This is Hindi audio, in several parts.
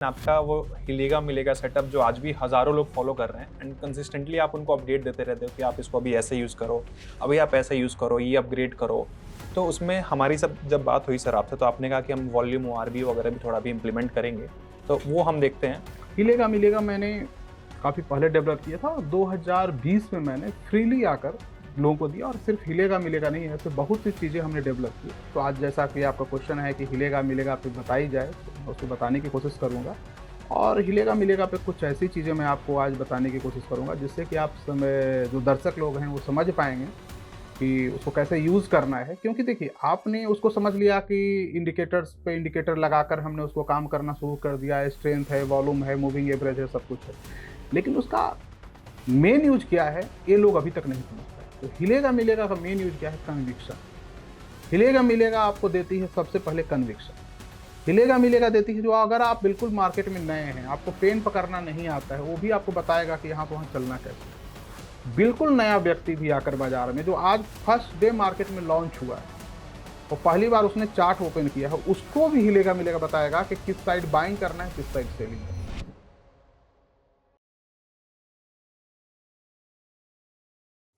आपका वो हिलेगा मिलेगा सेटअप जो आज भी हज़ारों लोग फॉलो कर रहे हैं एंड कंसिस्टेंटली आप उनको अपडेट देते रहते हो कि आप इसको अभी ऐसे यूज़ करो, अभी आप ऐसे यूज़ करो, ये अपग्रेड करो। तो उसमें हमारी सब जब बात हुई सर आपसे, तो आपने कहा कि हम वॉल्यूम ओआरबी वगैरह भी थोड़ा भी इम्प्लीमेंट करेंगे, तो वो हम देखते हैं। हिलेगा मिलेगा मैंने काफ़ी पहले डेवलप किया था और 2020 में मैंने फ्रीली आकर लोगों को दिया। और सिर्फ हिलेगा मिलेगा नहीं, ऐसे बहुत सी चीज़ें हमने डेवलप की। तो आज जैसा कि आपका क्वेश्चन है कि हिलेगा मिलेगा पे बताई जाए, तो मैं उसको बताने की कोशिश करूँगा। और हिलेगा मिलेगा पे कुछ ऐसी चीज़ें मैं आपको आज बताने की कोशिश करूँगा जिससे कि आप समय जो दर्शक लोग हैं वो समझ पाएंगे कि उसको कैसे यूज़ करना है। क्योंकि देखिए, आपने उसको समझ लिया कि इंडिकेटर्स पे इंडिकेटर लगाकर हमने उसको काम करना शुरू कर दिया है, स्ट्रेंथ है, वॉल्यूम है, मूविंग एवरेज है, सब कुछ है। लेकिन उसका मेन यूज क्या है, ये लोग अभी तक नहीं समझ पाए। तो हिलेगा मिलेगा का मेन यूज क्या है? कन्विक्शन। हिलेगा मिलेगा आपको देती है सबसे पहले कन्विक्शन। हिलेगा मिलेगा देती है जो अगर आप बिल्कुल मार्केट में नए हैं, आपको पेन पकड़ना नहीं आता है, वो भी आपको बताएगा कि यहाँ तो वहाँ चलना कैसे है। बिल्कुल नया व्यक्ति भी आकर बाजार में, जो आज फर्स्ट डे मार्केट में लॉन्च हुआ है और पहली बार उसने चार्ट ओपन किया है, उसको भी हिलेगा मिलेगा बताएगा कि किस साइड बाइंग करना है, किस साइड सेलिंग करना है।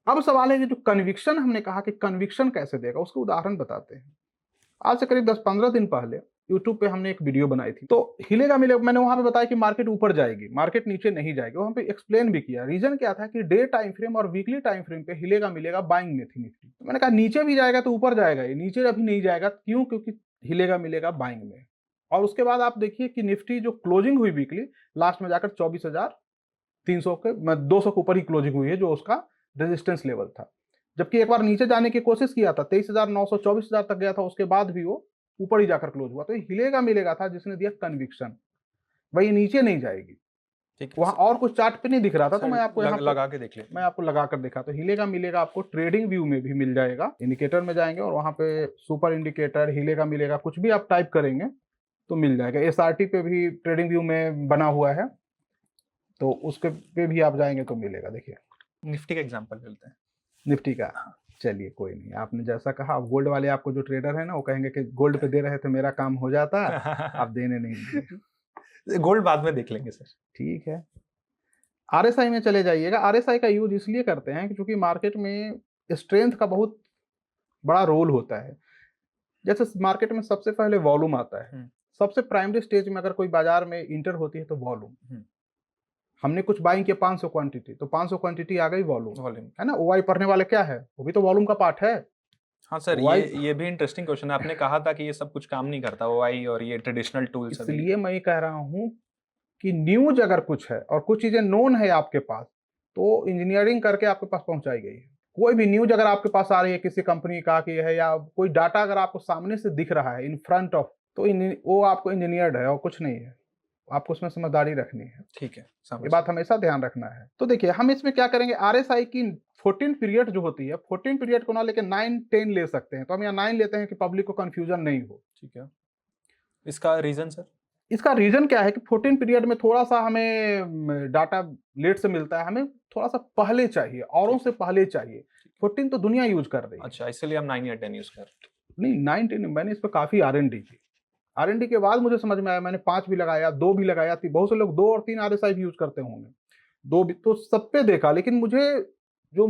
अब सवाल है कि जो कन्विक्शन हमने कहा कि कन्विक्शन कैसे देगा, उसको उदाहरण बताते हैं। आज से करीब 10-15 दिन पहले यूट्यूब पे हमने एक वीडियो बनाई थी। तो हिलेगा मिलेगा मैंने वहां पे बताया कि मार्केट ऊपर जाएगी, मार्केट नीचे नहीं जाएगी। वहां पे एक्सप्लेन भी किया। रीजन क्या था कि डे टाइम फ्रेम और वीकली टाइम फ्रेम पे हिलेगा मिलेगा बाइंग में थी निफ्टी। तो मैंने कहा नीचे भी जाएगा तो ऊपर जाएगा, ये नीचे अभी नहीं जाएगा। क्यों? क्योंकि हिलेगा मिलेगा बाइंग में। और उसके बाद आप देखिए कि निफ्टी जो क्लोजिंग हुई वीकली, लास्ट में जाकर 24,300 के 200 के ऊपर ही क्लोजिंग हुई है, जो उसका रेजिस्टेंस लेवल था। जबकि एक बार नीचे जाने की कोशिश किया था, 23,900 24,000 तक गया था, उसके बाद भी वो ऊपर ही जाकर क्लोज हुआ। तो ये हिलेगा मिलेगा था जिसने दिया कन्विक्शन, भाई ये नीचे नहीं जाएगी। ठीक है वहां और कुछ चार्ट पे नहीं दिख रहा था, तो मैं आपको यहाँ लगा के देख लेते मैं हैं। आपको लगा कर दिखा। तो हिलेगा मिलेगा आपको ट्रेडिंग व्यू में भी मिल जाएगा। इंडिकेटर में जाएंगे और वहां पे सुपर इंडिकेटर हिलेगा मिलेगा कुछ भी आप टाइप करेंगे तो मिल जाएगा। एसआरटी पे भी ट्रेडिंग व्यू में बना हुआ है, तो उसके पे भी आप जाएंगे तो मिलेगा। देखिए निफ्टी का एग्जाम्पल लेते हैं। निफ्टी का। चलिए कोई नहीं, आपने जैसा कहा। अब गोल्ड वाले आपको जो ट्रेडर है ना, वो कहेंगे कि गोल्ड पे दे रहे थे, मेरा काम हो जाता, आप देने नहीं दिए। गोल्ड बाद में देख लेंगे सर। ठीक है, आरएसआई में चले जाइएगा। आरएसआई का यूज इसलिए करते हैं कि चूंकि मार्केट में स्ट्रेंथ का बहुत बड़ा रोल होता है। जैसे मार्केट में सबसे पहले वॉल्यूम आता है। सबसे प्राइमरी स्टेज में अगर कोई बाजार में इंटर होती है तो वॉल्यूम। हमने कुछ बाइंग किया 500 क्वांटिटी, तो 500 क्वांटिटी आ गई वॉल्यूम, है ना। ओवाई पढ़ने वाले क्या है, वो भी तो वॉल्यूम का पार्ट है। हाँ सर, ओवाई ये भी इंटरेस्टिंग क्वेश्चन है। आपने कहा था कि ये सब कुछ काम नहीं करता ओआई और ये ट्रेडिशनल टूल्स अभी। इसलिए मैं ये कह रहा हूं कि न्यूज अगर कुछ है और कुछ चीजें नोन है आपके पास, तो इंजीनियरिंग करके आपके पास पहुंचाई गई है। कोई भी न्यूज अगर आपके पास आ रही है किसी कंपनी का की है, या कोई डाटा अगर आपको सामने से दिख रहा है इन फ्रंट ऑफ, तो वो आपको इंजीनियर्ड है और कुछ नहीं है। आपको उसमें समझदारी रखनी है। ठीक है, ये बात हमेशा ध्यान रखना है। तो देखिए हम इसमें क्या करेंगे, आरएसआई की 14 पीरियड जो होती है, 14 पीरियड को ना लेके 9-10 ले सकते हैं। तो हम यहाँ 9 लेते हैं कि पब्लिक को कंफ्यूजन नहीं हो। ठीक है, इसका रीजन सर? इसका रीजन क्या है कि 14 पीरियड में थोड़ा सा हमें डाटा लेट से मिलता है, हमें थोड़ा सा पहले चाहिए, औरों से पहले चाहिए। 14 तो दुनिया यूज कर रही है। अच्छा, इसलिए हम 9 या 10 यूज कर रहे हैं। नहीं 9-10 मैंने इस पर काफी आर&डी की। आर&डी के बाद मुझे समझ में आया, मैंने 5 भी लगाया, 2 भी लगाया, बहुत से लोग 2 और 3 आरएसआई भी यूज करते होंगे। 2 भी तो सब पे देखा, लेकिन मुझे जो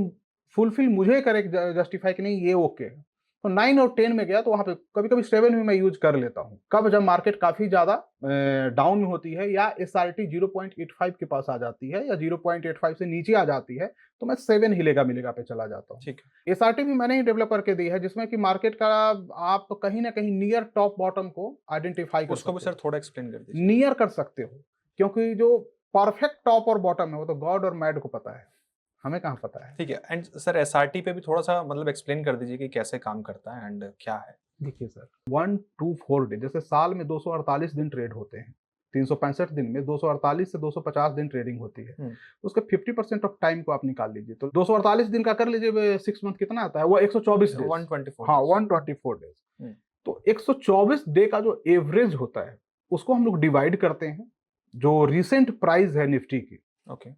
फुलफिल मुझे करे जस्टिफाई कि नहीं ये ओके है, तो 9 और 10 में गया। तो वहां पे कभी कभी 7 भी मैं यूज कर लेता हूँ। कब? जब मार्केट काफी ज्यादा डाउन में होती है या एसआरटी 0.85 के पास आ जाती है या 0.85 से नीचे आ जाती है, तो मैं 7 हिलेगा मिलेगा पे चला जाता हूँ। ठीक है, एसआरटी भी मैंने ही डेवलप करके दी है, जिसमें कि मार्केट का आप कहीं ना कहीं नियर टॉप बॉटम को आइडेंटिफाई कर उसको भी सकते सर हो, थोड़ा एक्सप्लेन कर दीजिए। नियर कर सकते हो। क्योंकि जो परफेक्ट टॉप और बॉटम है वो तो गॉड और मैड को पता है, हमें कहाँ पता है। ठीक है, एंड सर एसआरटी पे भी थोड़ा सा मतलब एक्सप्लेन कर दीजिए कि कैसे काम करता है एंड क्या है। देखिए सर, 1 to 4 डे, जैसे साल में 248 दिन ट्रेड होते हैं, 365 दिन में 248 से 250 दिन ट्रेडिंग होती है। उसके 50% ऑफ टाइम को आप निकाल लीजिए, तो 248 दिन का कर लीजिए, 6 मंथ कितना आता है, वो 124 डेज। 124 हाँ, days। 124 डेज। तो 124 डे का जो एवरेज होता है उसको हम लोग डिवाइड करते हैं, जो रिसेंट प्राइस है निफ्टी की, ओके,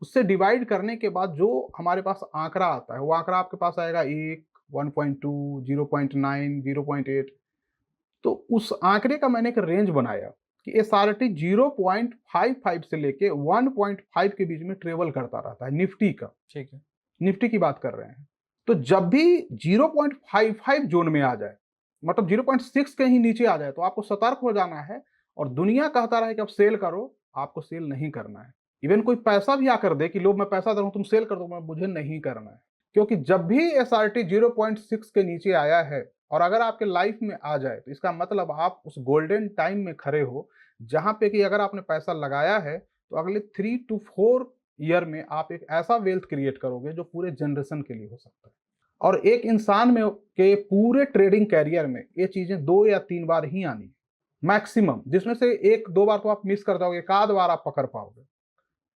उससे डिवाइड करने के बाद जो हमारे पास आंकड़ा आता है, वो आंकड़ा आपके पास आएगा 1, 1.2, 0.9, 0.8। तो उस आंकड़े का मैंने एक रेंज बनाया कि SRT 0.55 से लेके 1.5 के बीच में ट्रेवल करता रहता है निफ्टी का। ठीक है, निफ्टी की बात कर रहे हैं। तो जब भी 0.55 जोन में आ जाए, मतलब 0.6 के ही नीचे आ जाए, तो आपको सतर्क हो जाना है। और दुनिया कहता रहे कि अब सेल करो, आपको सेल नहीं करना है। इवन कोई पैसा भी आकर दे कि लो मैं पैसा दे रहा हूं तुम सेल कर दो, मुझे नहीं करना है। क्योंकि जब भी SRT 0.6 के नीचे आया है और अगर आपके लाइफ में आ जाए, तो इसका मतलब आप उस गोल्डन टाइम में खड़े हो, जहां पे कि अगर आपने पैसा लगाया है तो अगले 3 to 4 ईयर में आप एक ऐसा वेल्थ क्रिएट करोगे जो पूरे जनरेशन के लिए हो सकता है। और एक इंसान में के पूरे ट्रेडिंग कैरियर में ये चीजें 2 या 3 बार ही आनी है मैक्सिमम, जिसमें से 1-2 बार तो आप मिस कर जाओगे, एक आध बार आप पकड़ पाओगे।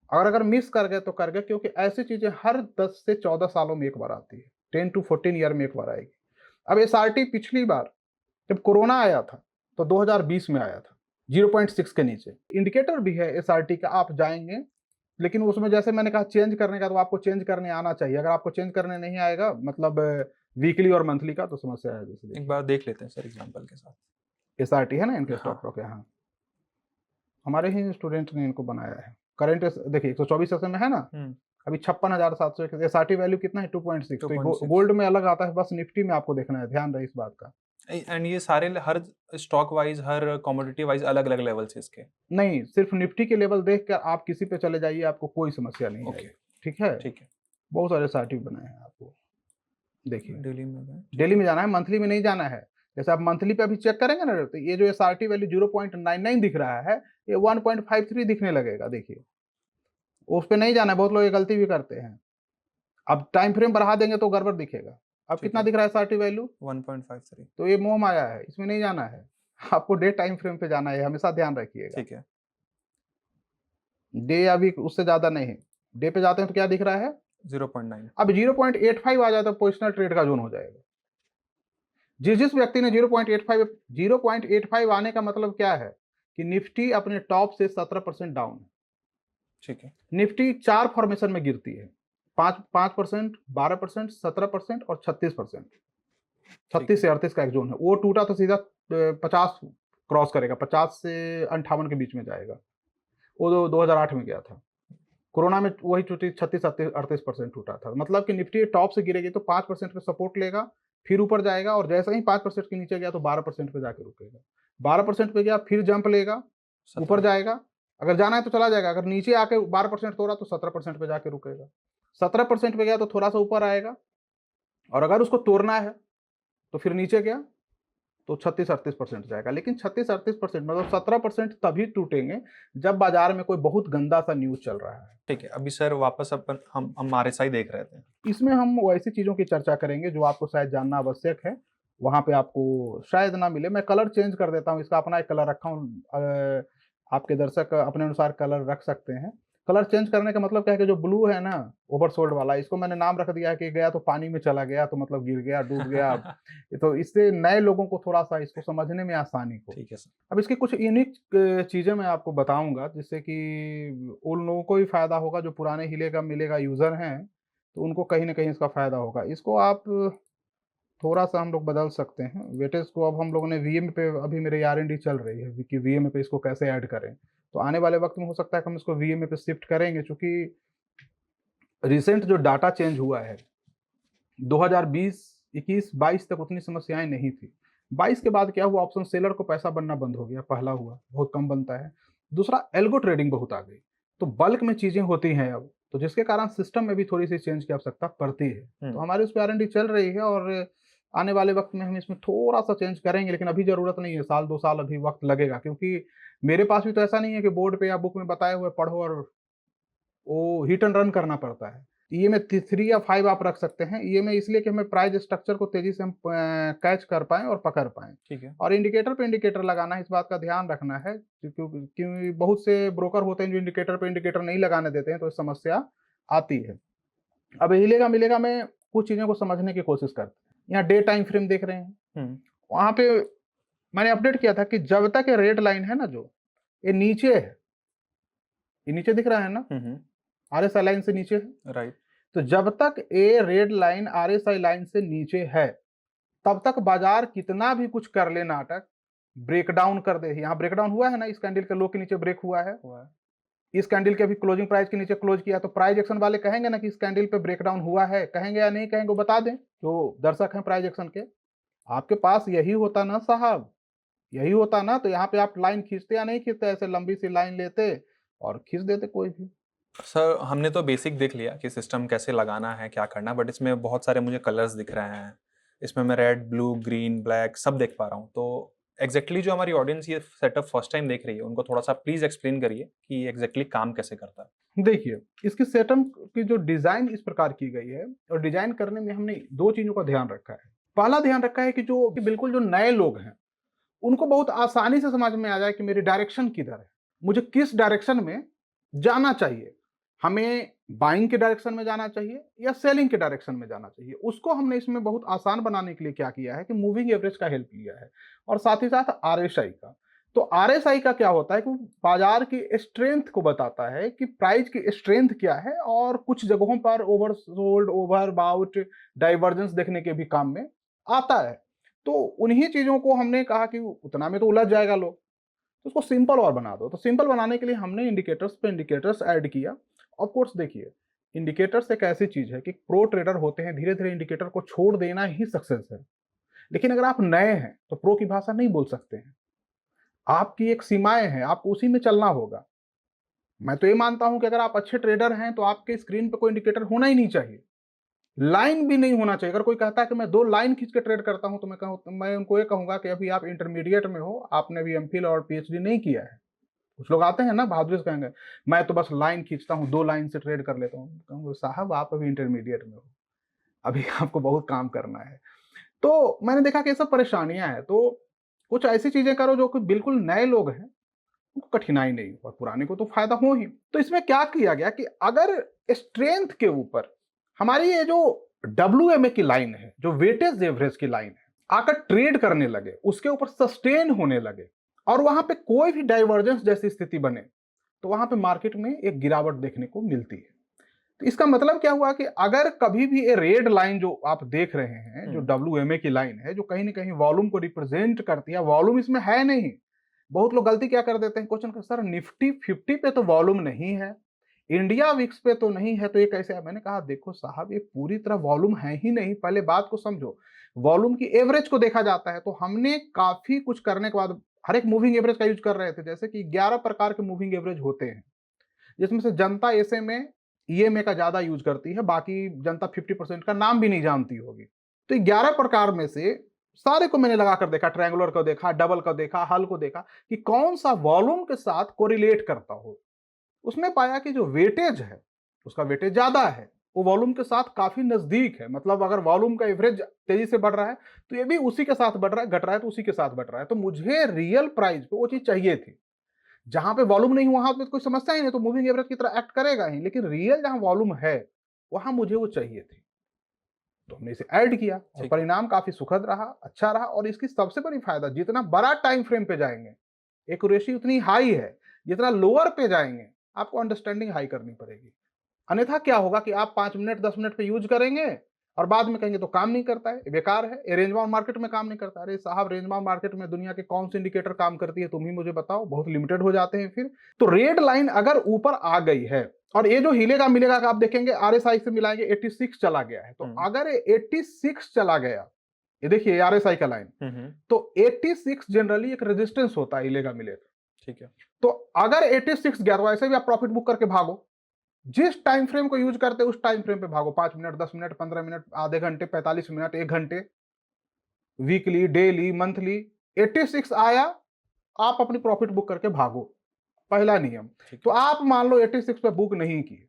अगर मिस कर गए तो कर गए, क्योंकि ऐसी चीजें हर 10 से 14 सालों में एक बार आती है, 10 to 14 ईयर में एक बार आएगी। अब SRT पिछली बार जब कोरोना आया था तो 2020 में आया था 0.6 के नीचे। इंडिकेटर भी है SRT का, आप जाएंगे, लेकिन उसमें जैसे मैंने कहा चेंज करने का, तो आपको चेंज करने आना चाहिए। अगर आपको चेंज करने नहीं आएगा, मतलब वीकली और मंथली का, तो समस्या है। जैसे एक बार देख लेते हैं सर एग्जांपल के साथ। SRT है ना इनके हाँ। स्टॉक ब्रोकर, हाँ हमारे ही स्टूडेंट ने इनको बनाया है। करंट देखिए 124 सेशन में है ना, अभी 56,700। SRT वैल्यू कितना है 2.6। तो गोल्ड में अलग आता है, बस निफ्टी में आपको देखना है, ध्यान रहे इस बात का। एंड ये सारे हर स्टॉक वाइज, हर कमोडिटी वाइज अलग अलग लेवल से इसके? नहीं, सिर्फ निफ्टी के लेवल देख कर आप किसी पे चले जाइए, आपको कोई समस्या नहीं ओके, है। ठीक है, ठीक है। बहुत सारे SRT बनाए हैं आपको, देखिए। डेली में डेली में जाना है, मंथली में नहीं जाना है। जैसे आप मंथली पे अभी चेक करेंगे ना, तो ये जो SRT वैल्यू 0.99 दिख रहा है, ये 1.53 दिखने लगेगा, देखिए। उस पे नहीं जाना है, बहुत लोग ये गलती भी करते हैं। अब टाइम फ्रेम बढ़ा देंगे तो गड़बड़ दिखेगा। अब कितना दिख रहा है SRT वैल्यू? 1.53। तो ये मोह माया है, इसमें नहीं जाना है। आपको डे टाइम फ्रेम पे जाना है, हमेशा ध्यान रखिएगा। ठीक है। डे अभी उससे ज्यादा नहीं, डे पे जाते हैं तो क्या दिख रहा है? 0.9। अब 0.85 आ जाए तो पोजिशनल ट्रेड का जोन हो जाएगा। जिस व्यक्ति ने 0.85 आने का मतलब क्या है कि निफ्टी अपने टॉप से 17% डाउन है। ठीक है। निफ्टी 4 फॉर्मेशन में गिरती है, 5%, 12%, 17% और 36%। 36 से 38 का एक जोन है, वो टूटा तो सीधा 50 क्रॉस करेगा, 50 से 58 के बीच में जाएगा। वो 2008 में गया था, कोरोना में वही टूटी, 36-38% टूटा था। मतलब कि निफ्टी टॉप से गिरेगी तो 5% पे सपोर्ट लेगा, फिर ऊपर जाएगा, और जैसे ही 5% के नीचे गया तो 12% पे जाके रुकेगा। 12% पे गया, फिर जंप लेगा, ऊपर जाएगा, अगर जाना है तो चला जाएगा। अगर नीचे आके 12% तोड़ा तो 17% पे जाके रुकेगा। 17% पे गया तो थोड़ा सा ऊपर आएगा, और अगर उसको तोड़ना है तो फिर नीचे गया तो 36-38% जाएगा। लेकिन 36-38% मतलब 17% तभी टूटेंगे जब बाजार में कोई बहुत गंदा सा न्यूज चल रहा है। ठीक है, अभी सर वापस अपन हम RSI देख रहे थे। इसमें हम वैसी चीजों की चर्चा करेंगे जो आपको शायद जानना आवश्यक है, वहां पे आपको शायद ना मिले। मैं कलर चेंज कर देता हूँ, इसका अपना एक कलर रखा हूँ, आपके दर्शक अपने अनुसार कलर रख सकते हैं। कलर चेंज करने का मतलब क्या है कि जो ब्लू है ना ओवरसोल्ड वाला, इसको मैंने नाम रख दिया है कि गया तो पानी में चला गया, तो मतलब गिर गया, डूब गया। तो इससे नए लोगों को थोड़ा सा इसको समझने में आसानी हो। ठीक है सर। अब इसकी कुछ यूनिक चीजें मैं आपको बताऊंगा, जिससे कि उन लोगों को भी फायदा होगा जो पुराने हिलेगा मिलेगा यूजर हैं, तो उनको कहीं ना कहीं इसका फायदा होगा। इसको आप थोड़ा सा हम लोग बदल सकते हैं वेटेज को। अब हम लोगों ने वीएम पे, अभी मेरे R&D चल रही है कि वीएम पे इसको कैसे ऐड करें, तो आने वाले वक्त में हो सकता है कि हम इसको वीएम पे शिफ्ट करेंगे, क्योंकि रिसेंट जो डाटा चेंज हुआ है 2020, 21, 22 तक उतनी समस्याएं नहीं थी। 22 के बाद क्या हुआ, ऑप्शन सेलर को पैसा बनना बंद हो गया, पहला हुआ, बहुत कम बनता है। दूसरा, एल्गो ट्रेडिंग बहुत आ गई, तो बल्क में चीजें होती हैं अब, तो जिसके कारण सिस्टम में भी थोड़ी सी चेंज की आवश्यकता पड़ती है। तो हमारे उस पर R&D चल रही है, और आने वाले वक्त में हम इसमें थोड़ा सा चेंज करेंगे, लेकिन अभी जरूरत नहीं है, 1-2 साल अभी वक्त लगेगा। क्योंकि मेरे पास भी तो ऐसा नहीं है कि बोर्ड पे या बुक में बताए हुए पढ़ो और वो हिट एंड रन करना पड़ता है। ये में 3 या 5 आप रख सकते हैं, ये में इसलिए कि हमें प्राइस स्ट्रक्चर को तेजी से हम कैच कर पाएं और पकड़ पाएं। ठीक है। और इंडिकेटर पे इंडिकेटर लगाना है, इस बात का ध्यान रखना है, क्योंकि बहुत से ब्रोकर होते हैं जो इंडिकेटर पे इंडिकेटर नहीं लगाने देते हैं, तो समस्या आती है। अब हिलेगा मिलेगा में कुछ चीजों को समझने की कोशिश करते हैं। यहाँ डे टाइम फ्रेम देख रहे हैं, वहां पे मैंने अपडेट किया था कि जब तक ये रेड लाइन है ना, जो ये नीचे है, ये नीचे दिख रहा है ना, RSI लाइन से नीचे है, राइट। तो जब तक ये रेड लाइन RSI लाइन से नीचे है, तब तक बाजार कितना भी कुछ कर ले नाटक, ब्रेकडाउन कर दे, यहाँ ब्रेकडाउन हुआ है ना, इस कैंडल के लो के नीचे ब्रेक हुआ है, इस कैंडल के अभी क्लोजिंग प्राइस के नीचे क्लोज किया, तो प्राइस एक्शन वाले कहेंगे ना कि इस कैंडल पे ब्रेकडाउन हुआ है, कहेंगे या नहीं कहेंगे, वो बता दें जो दर्शक हैं प्राइस एक्शन के। आपके पास यही होता ना साहब, यही होता ना, तो यहाँ पे आप लाइन खींचते या नहीं खींचते, ऐसे लंबी सी लाइन लेते और खींच देते कोई भी। सर हमने तो बेसिक देख लिया कि सिस्टम कैसे लगाना है, क्या करना है, बट इसमें बहुत सारे मुझे कलर्स दिख रहे हैं, इसमें मैं रेड, ब्लू, ग्रीन, ब्लैक सब देख पा रहा हूँ। तो एग्जैक्टली जो हमारी ऑडियंस ये सेटअप फर्स्ट टाइम देख रही है, उनको थोड़ा सा प्लीज एक्सप्लेन करिए कि एग्जैक्टली काम कैसे करता है। देखिए, इसकी सेटअप की जो डिजाइन इस प्रकार की गई है, और डिजाइन करने में हमने दो चीजों का ध्यान रखा है। पहला ध्यान रखा है कि जो बिल्कुल जो नए लोग हैं उनको बहुत आसानी से समझ में आ जाए कि मेरी डायरेक्शन किधर है, मुझे किस डायरेक्शन में जाना चाहिए, हमें बाइंग के डायरेक्शन में जाना चाहिए या सेलिंग के डायरेक्शन में जाना चाहिए। उसको हमने इसमें बहुत आसान बनाने के लिए क्या किया है कि मूविंग एवरेज का हेल्प लिया है, और साथ ही साथ आरएसआई का। तो आरएसआई का क्या होता है कि बाजार की स्ट्रेंथ को बताता है कि प्राइस की स्ट्रेंथ क्या है, और कुछ जगहों पर ओवरसोल्ड, ओवरबाउट, डाइवर्जेंस देखने के भी काम में आता है। तो उन्हीं चीजों को हमने कहा कि उतना में तो उलझ जाएगा लोग, तो उसको सिंपल और बना दो। तो सिंपल बनाने के लिए हमने इंडिकेटर्स पे इंडिकेटर्स ऐड किया। ऑफ कोर्स देखिए, इंडिकेटर्स एक ऐसी चीज है कि प्रो ट्रेडर होते हैं, धीरे धीरे इंडिकेटर को छोड़ देना ही सक्सेस है। लेकिन अगर आप नए हैं तो प्रो की भाषा नहीं बोल सकते हैं, आपकी एक सीमाएं हैं, आपको उसी में चलना होगा। मैं तो ये मानता हूं कि अगर आप अच्छे ट्रेडर हैं तो आपके स्क्रीन पे कोई इंडिकेटर होना ही नहीं चाहिए, लाइन भी नहीं होना चाहिए। अगर कोई कहता है कि मैं 2 लाइन खींच के ट्रेड करता हूं, तो मैं उनको ये कहूंगा कि अभी आप इंटरमीडिएट में हो, आपने अभी एमफिल और पीएचडी नहीं किया है। कुछ लोग आते हैं ना बहादुरी से कहेंगे मैं तो बस लाइन खींचता हूँ, 2 लाइन से ट्रेड कर लेता हूँ। कहूँगा साहब आप अभी इंटरमीडिएट में हो, अभी आपको बहुत काम करना है। तो मैंने देखा कि ये सब परेशानियां हैं, तो कुछ ऐसी चीजें करो जो कि बिल्कुल नए लोग हैं उनको कठिनाई नहीं हो, और पुराने को तो फायदा हो ही। तो इसमें क्या किया गया कि अगर स्ट्रेंथ के ऊपर हमारी ये जो WMA की लाइन है, जो वेटेज एवरेज की लाइन है, आकर ट्रेड करने लगे, उसके ऊपर सस्टेन होने लगे, और वहां पे कोई भी डाइवर्जेंस जैसी स्थिति बने, तो वहां पे मार्केट में एक गिरावट देखने को मिलती है। तो इसका मतलब क्या हुआ कि अगर कभी भी ये रेड लाइन जो आप देख रहे हैं, जो WMA की लाइन है, जो कहीं ना कहीं वॉल्यूम को रिप्रेजेंट करती है, वॉल्यूम इसमें है नहीं। बहुत लोग गलती क्या कर देते हैं, क्वेश्चन सर निफ्टी 50 पे तो वॉल्यूम नहीं है, इंडिया विक्स पे तो नहीं है, तो ये कैसे है? मैंने कहा देखो साहब, ये पूरी तरह वॉल्यूम है ही नहीं, पहले बात को समझो। वॉल्यूम की एवरेज को देखा जाता है। तो हमने काफी कुछ करने के बाद हर एक मूविंग एवरेज का यूज कर रहे थे, जैसे कि 11 प्रकार के मूविंग एवरेज होते हैं, जिसमें से जनता SMA EMA का ज्यादा यूज करती है, बाकी जनता 50% का नाम भी नहीं जानती होगी। तो 11 प्रकार में से सारे को मैंने लगाकर देखा, ट्रायंगुलर को देखा, डबल को देखा, हल को देखा, कि कौन सा वॉल्यूम के साथ कोरिलेट करता हो। उसमें पाया कि जो वेटेज है उसका वेटेज ज्यादा है, वो वॉल्यूम के साथ काफी नजदीक है। मतलब अगर वॉल्यूम का एवरेज तेजी से बढ़ रहा है तो ये भी उसी के साथ बढ़ रहा है, घट रहा है तो उसी के साथ बढ़ रहा है। तो मुझे रियल प्राइस पे वो चीज चाहिए थी। जहां पे वॉल्यूम नहीं वहां पे कोई समस्या ही नहीं, तो मूविंग एवरेज की तरह एक्ट करेगा ही, लेकिन रियल जहां वॉल्यूम है वहां मुझे वो चाहिए थी। तो हमने इसे ऐड किया और परिणाम काफी सुखद रहा, अच्छा रहा। और इसकी सबसे बड़ी फायदा, जितना बड़ा टाइम फ्रेम पे जाएंगे एक्यूरेसी उतनी हाई है, जितना लोअर पे जाएंगे आपको अंडरस्टैंडिंग हाई करनी पड़ेगी। अन्यथा क्या होगा कि आप 5 मिनट 10 मिनट पे यूज करेंगे और बाद में कहेंगे तो काम नहीं करता है, बेकार है, ये रेंज बाउंड मार्केट में काम नहीं करता। अरे साहब, रेंज बाउंड मार्केट में दुनिया के कौन से इंडिकेटर काम करती है, तुम ही मुझे बताओ, बहुत लिमिटेड हो जाते हैं फिर। तो रेड लाइन अगर ऊपर आ गई है, और ये जो हिलेगा मिलेगा का आप देखेंगे RSI से मिलाएंगे 86 चला गया है, तो अगर 86 चला गया, ये देखिए RSI का लाइन, तो 86 जनरली एक रेजिस्टेंस होता है हिलेगा मिलेगा, ठीक है। तो अगर 86 गया तो ऐसे भी आप प्रॉफिट बुक करके भागो। जिस टाइम फ्रेम को यूज करते हैं उस टाइम फ्रेम पे भागो, 5 मिनट 10 मिनट 15 मिनट, आधे घंटे 45 मिनट 1 घंटे, वीकली, डेली, मंथली। 86 आया, आप अपनी प्रॉफिट बुक करके भागो, पहला नियम। तो आप मान लो 86 पे बुक नहीं किए,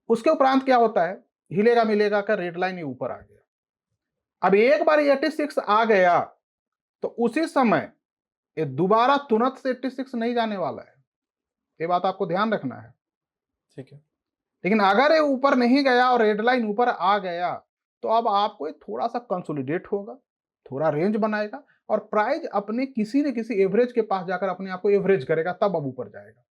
उसके उपरांत क्या होता है, हिलेगा मिलेगा का रेड लाइन ऊपर आ गया। अब एक बार 86 आ गया तो उसी समय ये दोबारा तुरंत से 86 नहीं जाने वाला है, ये बात आपको ध्यान रखना है, ठीक है। लेकिन अगर ये ऊपर नहीं गया और रेड लाइन ऊपर आ गया तो अब आपको थोड़ा सा कंसोलिडेट होगा, थोड़ा रेंज बनाएगा, और प्राइस अपने किसी न किसी एवरेज के पास जाकर अपने आप को एवरेज करेगा, तब अब ऊपर जाएगा।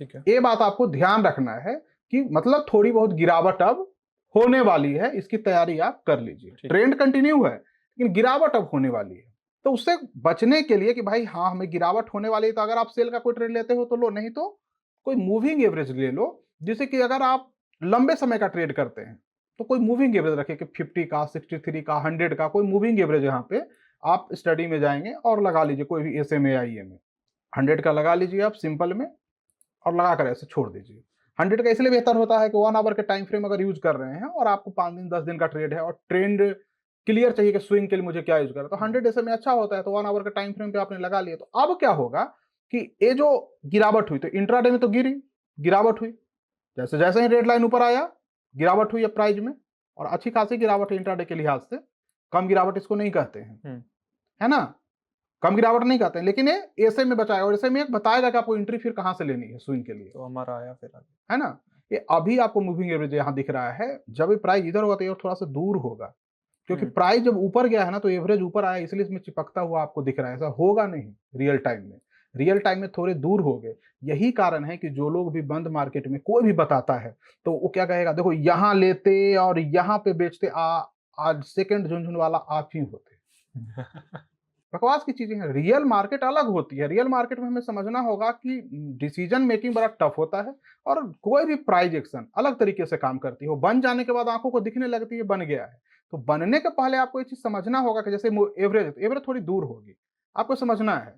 ठीक है, ये बात आपको ध्यान रखना है कि मतलब थोड़ी बहुत गिरावट अब होने वाली है, इसकी तैयारी आप कर लीजिए। ट्रेंड कंटिन्यू है लेकिन गिरावट अब होने वाली है। तो उससे बचने के लिए कि भाई हाँ हमें गिरावट होने वाली है, तो अगर आप सेल का कोई ट्रेड लेते हो तो लो, नहीं तो कोई मूविंग एवरेज ले लो, जिससे कि अगर आप लंबे समय का ट्रेड करते हैं तो कोई मूविंग एवरेज रखे कि 50 का, 63 का, 100 का कोई मूविंग एवरेज यहाँ पे आप स्टडी में जाएंगे और लगा लीजिए कोई भी SMA IEM 100 का लगा लीजिए आप सिंपल में, और लगा कर ऐसे छोड़ दीजिए। 100 का इसलिए बेहतर होता है कि 1 आवर के टाइम फ्रेम अगर यूज कर रहे हैं और आपको 5 दिन 10 दिन का ट्रेड है और ट्रेंड क्लियर चाहिए कि स्विंग के लिए मुझे क्या यूज करना, तो 100 SMA अच्छा होता है, तो 1 आवर के टाइम फ्रेम पे आपने लगा लिया। तो अब क्या होगा कि ये जो गिरावट हुई, तो इंट्राडे में तो गिरी, गिरावट हुई, जैसे जैसे ही रेड लाइन ऊपर आया गिरावट हुई है प्राइस में, और अच्छी खासी गिरावट है इंट्राडे के लिहाज से, कम गिरावट इसको नहीं कहते हैं, है ना, कम गिरावट नहीं कहते हैं, लेकिन ये ऐसे में बचाएगा, और ऐसे में एक बताएगा कि आपको एंट्री फिर कहां से लेनी है स्विंग के लिए, तो हमारा आया फिर आगे, है ना। ये अभी आपको मूविंग एवरेज यहाँ दिख रहा है, जब ये प्राइस इधर होगा तो ये थोड़ा सा दूर होगा, क्योंकि प्राइस जब ऊपर गया है ना तो एवरेज ऊपर आया, इसलिए इसमें चिपकता हुआ आपको दिख रहा है, ऐसा होगा नहीं रियल टाइम में, रियल टाइम में थोड़े दूर हो गए। यही कारण है कि जो लोग भी बंद मार्केट में कोई भी बताता है तो वो क्या कहेगा, देखो यहाँ लेते और यहाँ पे बेचते, आज सेकंड झुनझुन वाला आप ही होते। बकवास की चीजें हैं, रियल मार्केट अलग होती है, रियल मार्केट में हमें समझना होगा कि डिसीजन मेकिंग बड़ा टफ होता है, और कोई भी प्राइस एक्शन अलग तरीके से काम करती है, वो बन जाने के बाद आंखों को दिखने लगती है बन गया है, तो बनने के पहले आपको ये चीज समझना होगा कि जैसे एवरेज थोड़ी दूर होगी, आपको समझना है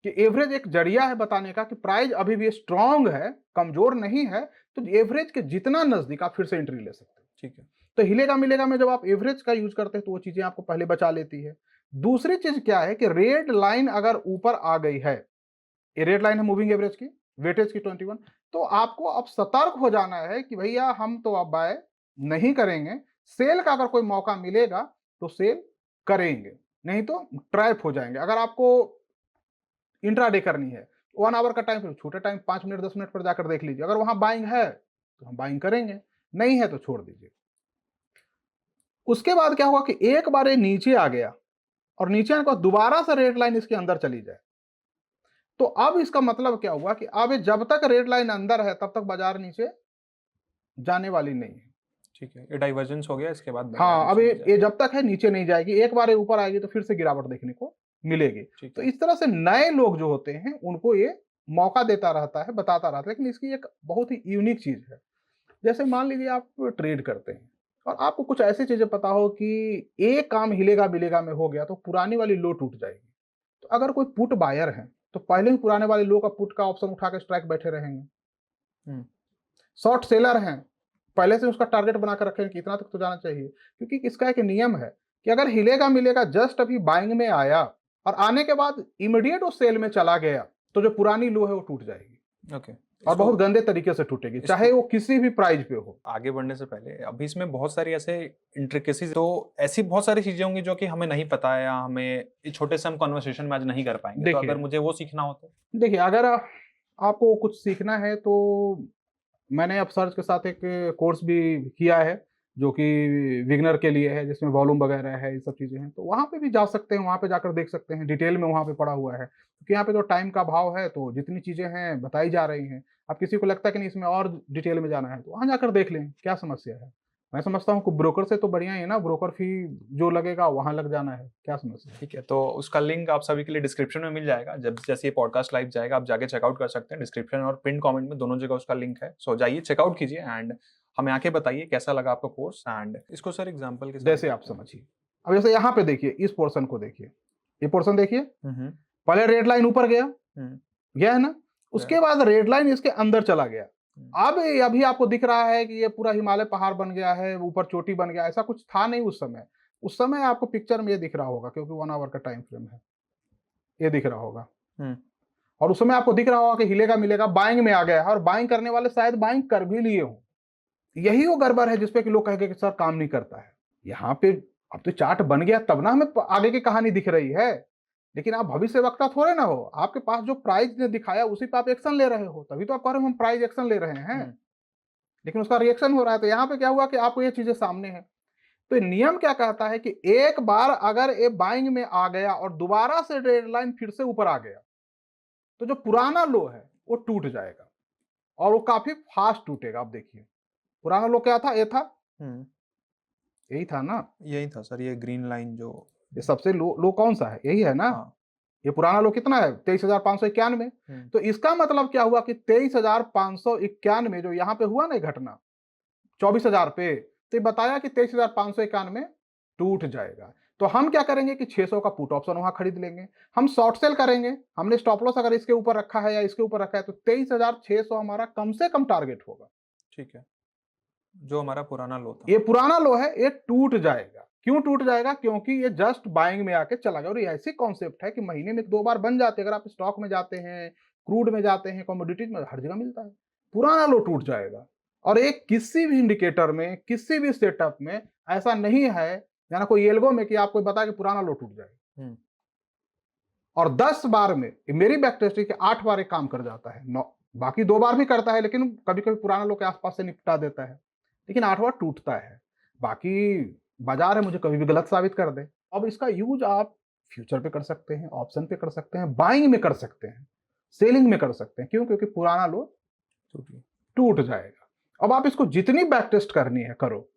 कि एवरेज एक जरिया है बताने का कि प्राइस अभी भी स्ट्रांग है, कमजोर नहीं है, तो एवरेज के जितना नजदीक आप फिर से एंट्री ले सकते हैं। ठीक है, तो हिलेगा मिलेगा में जब आप एवरेज का यूज करते हैं तो वो चीजें आपको पहले बचा लेती है। दूसरी चीज क्या है कि रेड लाइन अगर ऊपर आ गई है, ये रेड लाइन है मूविंग एवरेज की, वेटेज की 21, तो आपको अब सतर्क हो जाना है कि भैया हम तो अब बाय नहीं करेंगे, सेल का अगर कोई मौका मिलेगा तो सेल करेंगे, नहीं तो ट्रैप हो जाएंगे। अगर आपको इंट्राडे करनी है 1 आवर का टाइम, छोटे टाइम 5 मिनट 10 मिनट पर जाकर देख लीजिए, अगर वहां बाइंग है तो हम बाइंग करेंगे, नहीं है तो छोड़ दीजिए। उसके बाद क्या हुआ कि एक बार ये नीचे आ गया, और नीचे आने के बाद दोबारा से रेड लाइन इसके अंदर चली जाए, तो अब इसका मतलब क्या हुआ कि अब जब तक रेड लाइन अंदर है तब तक बाजार नीचे जाने वाली नहीं है। ठीक है, ये डाइवर्जेंस हो गया, इसके बाद हाँ, अब ये जब तक है नीचे नहीं जाएगी, एक बार ये ऊपर आएगी तो फिर से गिरावट देखने को मिलेगी। तो इस तरह से नए लोग जो होते हैं उनको ये मौका देता रहता है, बताता रहता है, लेकिन इसकी एक बहुत ही यूनिक चीज है। जैसे मान लीजिए आप ट्रेड करते हैं और आपको कुछ ऐसी चीजें पता हो कि एक काम हिलेगा मिलेगा में हो गया तो पुरानी वाली लो टूट जाएगी, तो अगर कोई पुट बायर है तो पहले ही पुराने वाले लो का पुट का ऑप्शन उठा के स्ट्राइक बैठे रहेंगे। शॉर्ट सेलर हैं, पहले से उसका टारगेट बनाकर रखें कि इतना तक तो जाना चाहिए, क्योंकि इसका एक नियम है कि अगर हिलेगा मिलेगा जस्ट अभी बाइंग में आया और आने के बाद इमीडिएट वो सेल में चला गया तो जो पुरानी लो है वो टूट जाएगी। ओके, और बहुत गंदे तरीके से टूटेगी, चाहे वो किसी भी प्राइस पे हो। आगे बढ़ने से पहले अभी इसमें बहुत सारी ऐसे इंट्रिकेसीज, तो ऐसी बहुत सारी चीजें होंगी जो कि हमें नहीं पता है, या हमें इस छोटे से हम कॉन्वर्सेशन में आज नहीं कर पाएंगे, तो अगर मुझे वो सीखना हो तो? देखिए, अगर आपको कुछ सीखना है तो मैंने अपसर्च के साथ एक कोर्स भी किया है जो कि विगनर के लिए है, जिसमें वॉल्यूम वगैरह है, ये सब चीज़ें हैं, तो वहाँ पे भी जा सकते हैं, वहाँ पे जाकर देख सकते हैं, डिटेल में वहाँ पे पड़ा हुआ है, क्योंकि यहाँ पे तो टाइम का भाव है, तो जितनी चीज़ें हैं बताई जा रही हैं। अब किसी को लगता है कि नहीं इसमें और डिटेल में जाना है तो वहाँ जाकर देख लें, क्या समस्या है। मैं समझता हूँ कि ब्रोकर से तो बढ़िया ही है ना, ब्रोकर फी जो लगेगा वहाँ लग जाना है, क्या समस्या है। ठीक है, तो उसका लिंक आप सभी के लिए डिस्क्रिप्शन में मिल जाएगा, जब जैसे ये पॉडकास्ट लाइव जाएगा आप जाके चेकआउट कर सकते हैं, डिस्क्रिप्शन और पिन कमेंट में दोनों जगह उसका लिंक है, सो जाइए चेकआउट कीजिए एंड हमें आके बताइए कैसा लगा आपका कोर्स। एंड इसको सर एग्जांपल के साथ जैसे आप समझिए, अब जैसे यहाँ पे देखिए, इस पोर्शन को देखिए, ये पोर्शन देखिए, पहले रेड लाइन ऊपर गया है ना, उसके बाद रेड लाइन इसके अंदर चला गया, अब अभी आपको दिख रहा है कि ये पूरा हिमालय पहाड़ बन गया है, ऊपर चोटी बन गया, ऐसा कुछ था नहीं उस समय। उस समय आपको पिक्चर में ये दिख रहा होगा क्योंकि 1 आवर का टाइम फ्रेम है, ये दिख रहा होगा, और उस समय आपको दिख रहा होगा कि हिलेगा मिलेगा, बाइंग में आ गया है, और बाइंग करने वाले शायद बाइंग कर भी लिए हो। यही वो गड़बड़ है जिसपे कि लोग कहेंगे कि सर काम नहीं करता है। यहाँ पे अब तो चार्ट बन गया तब ना हमें आगे की कहानी दिख रही है, लेकिन आप भविष्य वक्ता थोड़े ना हो, आपके पास जो प्राइस ने दिखाया उसी पे आप एक्शन ले रहे हो, तभी तो आप कह रहे हो हम प्राइस एक्शन ले रहे हैं, लेकिन उसका रिएक्शन हो रहा है। तो यहाँ पे क्या हुआ कि आपको ये चीजें सामने है। तो नियम क्या कहता है कि एक बार अगर ये बाइंग में आ गया और दोबारा से रेड लाइन फिर से ऊपर आ गया तो जो पुराना लो है वो टूट जाएगा, और वो काफी फास्ट टूटेगा। आप देखिए पुराना लो क्या था, ये था, यही था ना, यही था सर, ये ग्रीन लाइन जो ये सबसे लो कौन सा है, यही है ना। हाँ। ये पुराना लो कितना है, 23,591। तो इसका मतलब क्या हुआ कि 23,591 जो यहाँ पे हुआ ना घटना 24,000 पे, तो ये बताया कि 23,591 टूट जाएगा। तो हम क्या करेंगे कि 600 का पुट ऑप्शन वहां खरीद लेंगे, हम शॉर्ट सेल करेंगे। हमने स्टॉप लॉस अगर इसके ऊपर रखा है या इसके ऊपर रखा है तो 23,600 हमारा कम से कम टारगेट होगा। ठीक है, जो हमारा पुराना लो था। ये पुराना लो है, ये टूट जाएगा। क्यों टूट जाएगा? क्योंकि ये जस्ट बाइंग में आके चला गया। और ये ऐसी कॉन्सेप्ट है कि महीने में 2 बार बन जाते हैं। अगर आप स्टॉक में जाते हैं, क्रूड में जाते हैं, कमोडिटीज में, हर जगह मिलता है। पुराना लो टूट जाएगा। और एक किसी भी इंडिकेटर में, किसी भी सेटअप में ऐसा नहीं है, या ना कोई एल्गो में कि आपको बताया कि पुराना लो टूट जाएगा। और 10 बार में मेरी बैक टेस्ट है कि 8 बार एक काम कर जाता है, बाकी 2 बार भी करता है, लेकिन कभी कभी पुराना लो के आसपास से निपटा देता है, लेकिन 8 बार टूटता है। बाकी बाजार है, मुझे कभी भी गलत साबित कर दे। अब इसका यूज आप फ्यूचर पे कर सकते हैं, ऑप्शन पे कर सकते हैं, बाइंग में कर सकते हैं, सेलिंग में कर सकते हैं। क्यों? क्योंकि पुराना लो टूट जाएगा। अब आप इसको जितनी बैक टेस्ट करनी है करो,